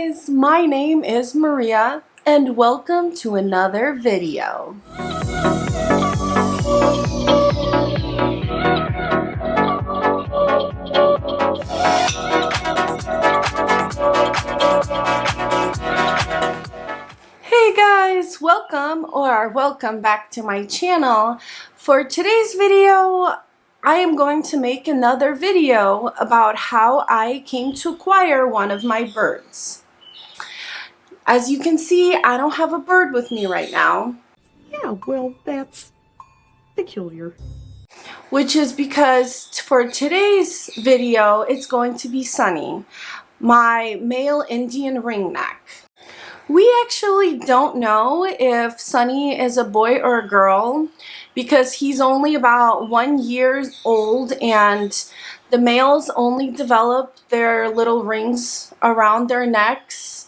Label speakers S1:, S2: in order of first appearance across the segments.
S1: guys, my name is Maria and welcome to another video. Hey guys, welcome back to my channel. For today's video, I am going to make another video about how I came to acquire one of my birds. As you can see, I don't have a bird with me right now.
S2: Yeah, well, that's peculiar.
S1: Which is because for today's video, it's going to be Sunny, my male Indian ringneck. We actually don't know if Sunny is a boy or a girl because he's only about 1 year old and the males only develop their little rings around their necks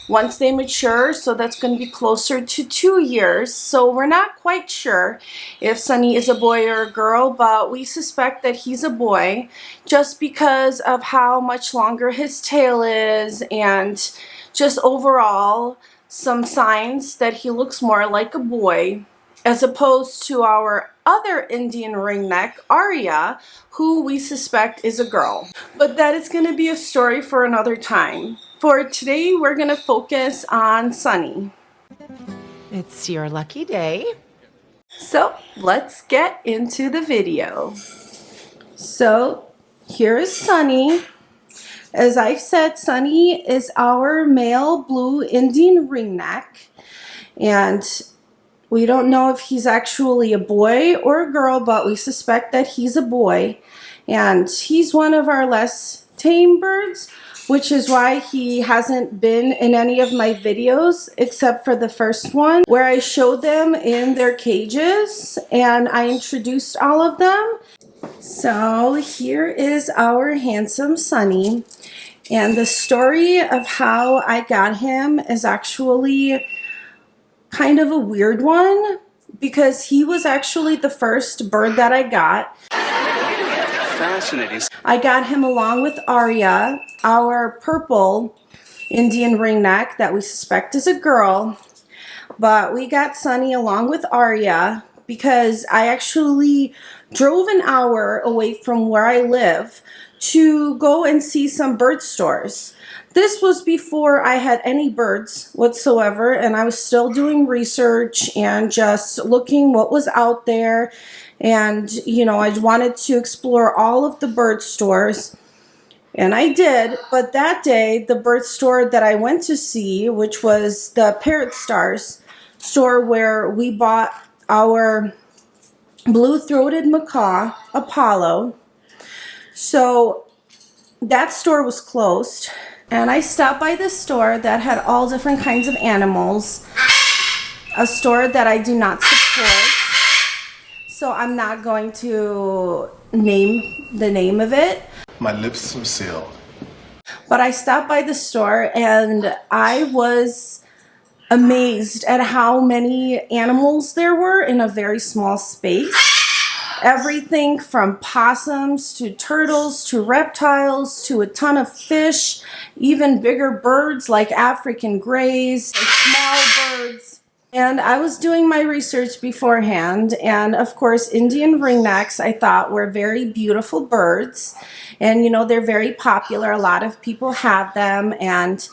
S1: once they mature, so that's going to be closer to 2 years. So we're not quite sure if Sunny is a boy or a girl, but we suspect that he's a boy just because of how much longer his tail is and just overall some signs that he looks more like a boy as opposed to our other Indian ringneck, Aria, who we suspect is a girl. But that is going to be a story for another time. For today, we're going to focus on Sunny.
S2: It's your lucky day.
S1: So let's get into the video. So here is Sunny. As I've said, Sunny is our male blue Indian ringneck, and we don't know if he's actually a boy or a girl, but we suspect that he's a boy, and he's one of our less tame birds, which is why he hasn't been in any of my videos except for the first one where I showed them in their cages and I introduced all of them. So here is our handsome Sunny, and the story of how I got him is actually kind of a weird one because he was actually the first bird that I got.
S3: Fascinating.
S1: I got him along with Aria, our purple Indian ringneck that we suspect is a girl, but we got Sunny along with Aria because I actually drove an hour away from where I live to go and see some bird stores. This was before I had any birds whatsoever, and I was still doing research and just looking what was out there. And, you know, I wanted to explore all of the bird stores, and I did. But that day, the bird store that I went to see, which was the Parrot Stars store where we bought our blue-throated macaw, Apollo. So that store was closed, and I stopped by this store that had all different kinds of animals, a store that I do not support, so I'm not going to name the name of it.
S4: My lips are sealed.
S1: But I stopped by the store and I was amazed at how many animals there were in a very small space. Everything from possums to turtles to reptiles to a ton of fish, even bigger birds like African greys and small birds. And I was doing my research beforehand, and of course Indian ringnecks I thought were very beautiful birds, and you know, they're very popular. A lot of people have them and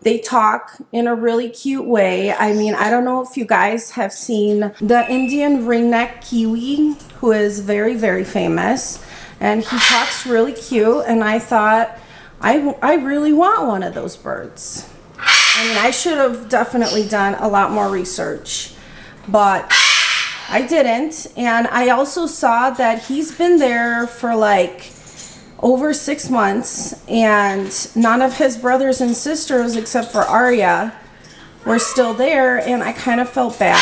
S1: they talk in a really cute way. I mean, I don't know if you guys have seen the Indian ringneck kiwi, who is very, very famous, and he talks really cute, and I thought, I really want one of those birds. I mean, I should have definitely done a lot more research, but I didn't. And I also saw that he's been there for like over 6 months, and none of his brothers and sisters except for Aria were still there, and I kind of felt bad.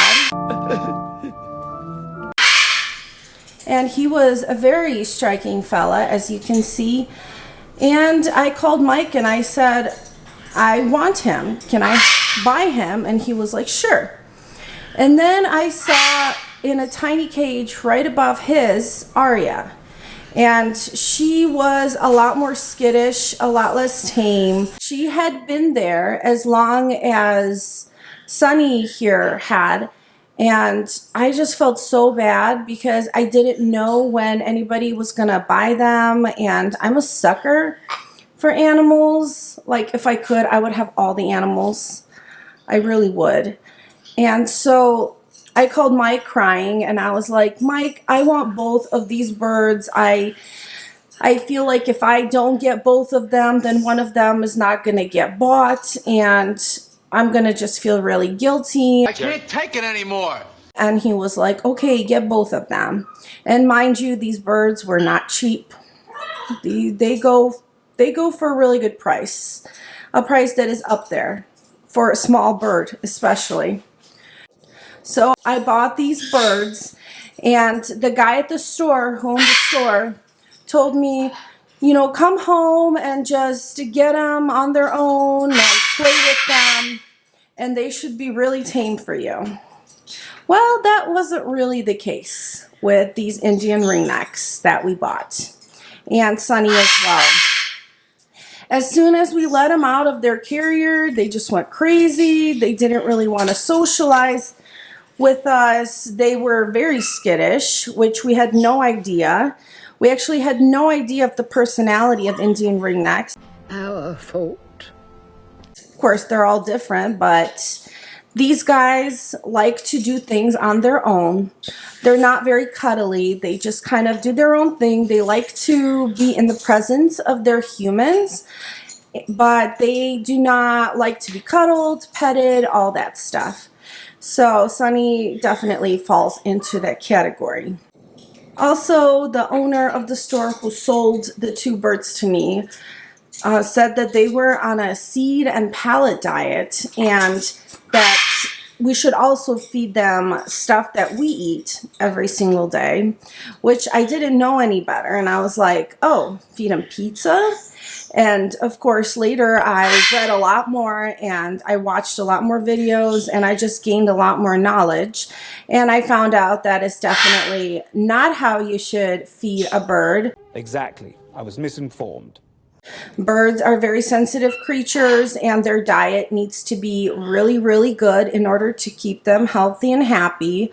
S1: And he was a very striking fella, as you can see. And I called Mike and I said, I want him. Can I buy him? And he was like, sure. And then I saw in a tiny cage right above his Aria. And she was a lot more skittish, a lot less tame. She had been there as long as Sunny here had. And I just felt so bad because I didn't know when anybody was gonna buy them. And I'm a sucker for animals. Like, if I could, I would have all the animals. I really would. And so I called Mike crying and I was like, Mike, I want both of these birds. I feel like if I don't get both of them, then one of them is not going to get bought and I'm going to just feel really guilty.
S4: I can't take it anymore.
S1: And he was like, okay, get both of them. And mind you, these birds were not cheap. They go for a really good price. A price that is up there for a small bird, especially. So I bought these birds, and the guy at the store who owned the store told me, you know, come home and just get them on their own and play with them, and they should be really tame for you. Well, that wasn't really the case with these Indian Ringnecks that we bought, and Sunny as well. As soon as we let them out of their carrier, they just went crazy. They didn't really want to socialize with us. They were very skittish, which we had no idea. We actually had no idea of the personality of Indian Ringnecks.
S3: Our fault.
S1: Of course, they're all different, but these guys like to do things on their own. They're not very cuddly. They just kind of do their own thing. They like to be in the presence of their humans, but they do not like to be cuddled, petted, all that stuff. So Sunny definitely falls into that category. Also, the owner of the store who sold the two birds to me said that they were on a seed and pellet diet and that we should also feed them stuff that we eat every single day, which I didn't know any better. And I was like, oh, feed them pizza? And of course, later I read a lot more and I watched a lot more videos and I just gained a lot more knowledge. And I found out that it's definitely not how you should feed a bird.
S5: Exactly. I was misinformed.
S1: Birds are very sensitive creatures and their diet needs to be really, really good in order to keep them healthy and happy.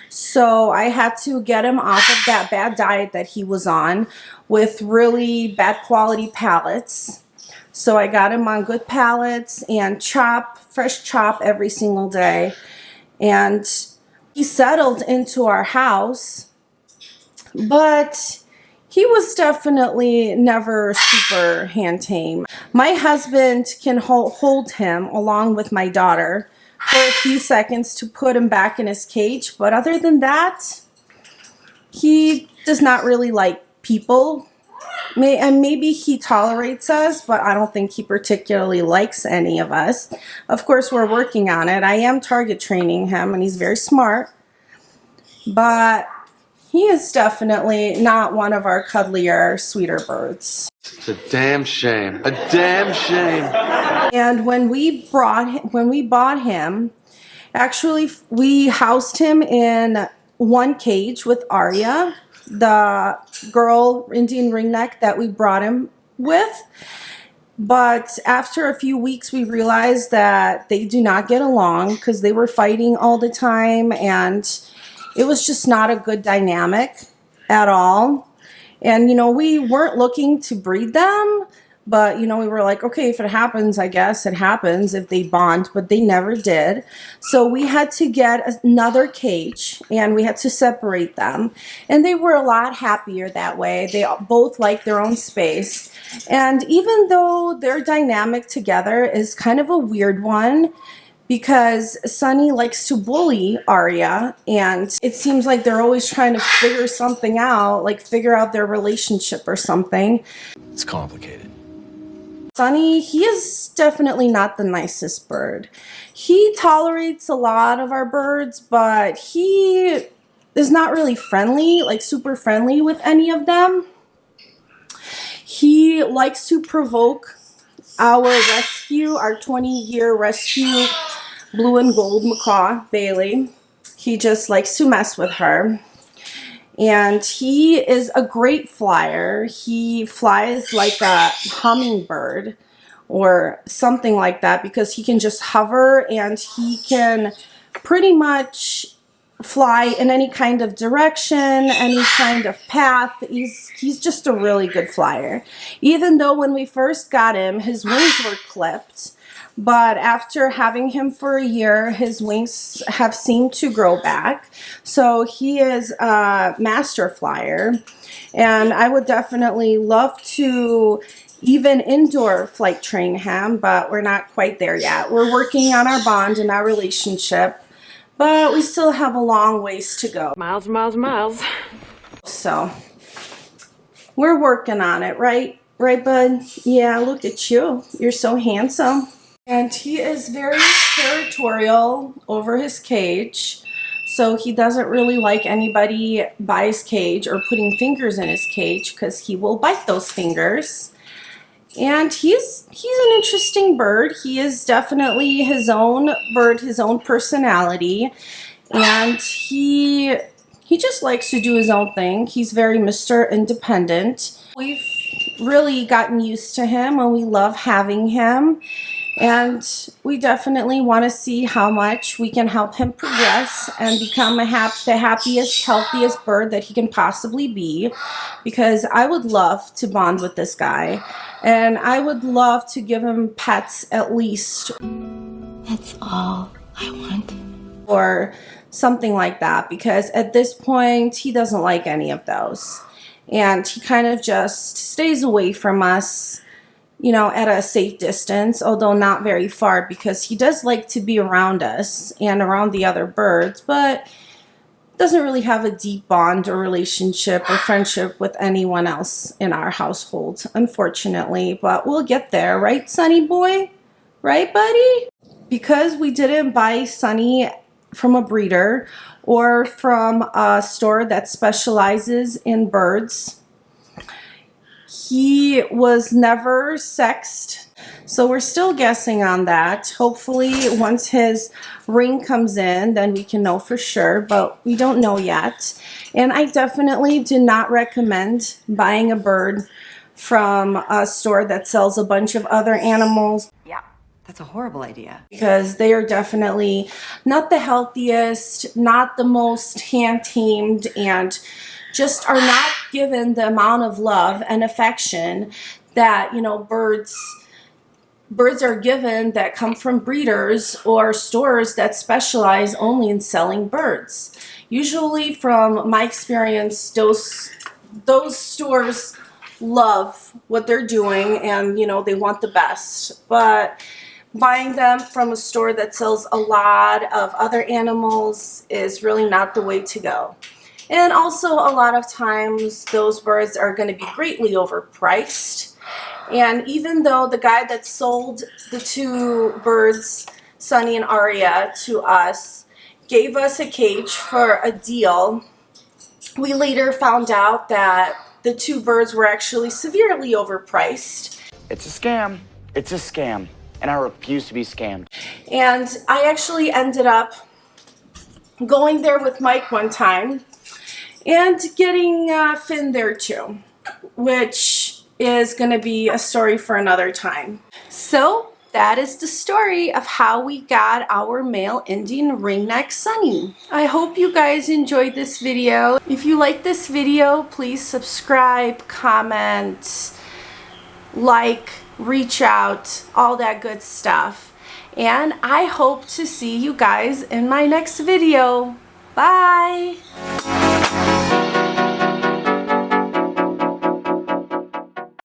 S1: So I had to get him off of that bad diet that he was on with really bad quality pellets. So I got him on good pellets and fresh chop every single day. And he settled into our house, but he was definitely never super hand tame. My husband can hold him along with my daughter for a few seconds to put him back in his cage, but other than that, he does not really like people. And maybe he tolerates us, but I don't think he particularly likes any of us. Of course, we're working on it. I am target training him, and he's very smart, but he is definitely not one of our cuddlier, sweeter birds.
S4: It's a damn shame. A damn shame.
S1: And when we bought him, actually we housed him in one cage with Aria, the girl Indian Ringneck that we brought him with. But after a few weeks, we realized that they do not get along because they were fighting all the time and it was just not a good dynamic at all. And, you know, we weren't looking to breed them, but, you know, we were like, okay, if it happens, I guess it happens if they bond, but they never did. So we had to get another cage and we had to separate them. And they were a lot happier that way. They both like their own space. And even though their dynamic together is kind of a weird one, because Sunny likes to bully Aria, and it seems like they're always trying to figure something out, like figure out their relationship or something.
S4: It's complicated.
S1: Sunny, he is definitely not the nicest bird. He tolerates a lot of our birds, but he is not really friendly, like super friendly with any of them. He likes to provoke our 20-year rescue blue and gold macaw, Bailey. He just likes to mess with her. And he is a great flyer. He flies like a hummingbird or something like that, because he can just hover and he can pretty much fly in any kind of direction, any kind of path. He's just a really good flyer. Even though when we first got him, his wings were clipped, but after having him for a year, his wings have seemed to grow back. So he is a master flyer, and I would definitely love to even indoor flight train him, but we're not quite there yet. We're working on our bond and our relationship, but we still have a long ways to go.
S2: Miles, miles, miles.
S1: So we're working on it, right? Right, bud? Yeah, look at you. You're so handsome. And he is very territorial over his cage. So he doesn't really like anybody by his cage or putting fingers in his cage, because he will bite those fingers. And he's an interesting bird. He is definitely his own bird, his own personality. And he just likes to do his own thing. He's very Mr. Independent. We've really gotten used to him and we love having him. And we definitely want to see how much we can help him progress and become the happiest, healthiest bird that he can possibly be. Because I would love to bond with this guy. And I would love to give him pets at least.
S3: That's all I want.
S1: Or something like that. Because at this point, he doesn't like any of those. And he kind of just stays away from us, you know, at a safe distance, although not very far, because he does like to be around us and around the other birds, but doesn't really have a deep bond or relationship or friendship with anyone else in our household, unfortunately. But we'll get there, right, Sonny boy? Right, buddy? Because we didn't buy Sonny from a breeder or from a store that specializes in birds, he was never sexed, so we're still guessing on that. Hopefully once his ring comes in, then we can know for sure, but we don't know yet. And I definitely do not recommend buying a bird from a store that sells a bunch of other animals.
S3: Yeah, that's a horrible idea.
S1: Because they are definitely not the healthiest, not the most hand-tamed, and just are not given the amount of love and affection that, you know, birds are given that come from breeders or stores that specialize only in selling birds. Usually, from my experience, those stores love what they're doing and, you know, they want the best. But buying them from a store that sells a lot of other animals is really not the way to go. And also, a lot of times, those birds are going to be greatly overpriced. And even though the guy that sold the two birds, Sunny and Aria, to us, gave us a cage for a deal, we later found out that the two birds were actually severely overpriced.
S6: It's a scam. It's a scam. And I refuse to be scammed.
S1: And I actually ended up going there with Mike one time and getting Finn there too, which is going to be a story for another time. So that is the story of how we got our male Indian ringneck Sunny. I hope you guys enjoyed this video. If you like this video, please subscribe, comment, like, reach out, all that good stuff. And I hope to see you guys in my next video. Bye!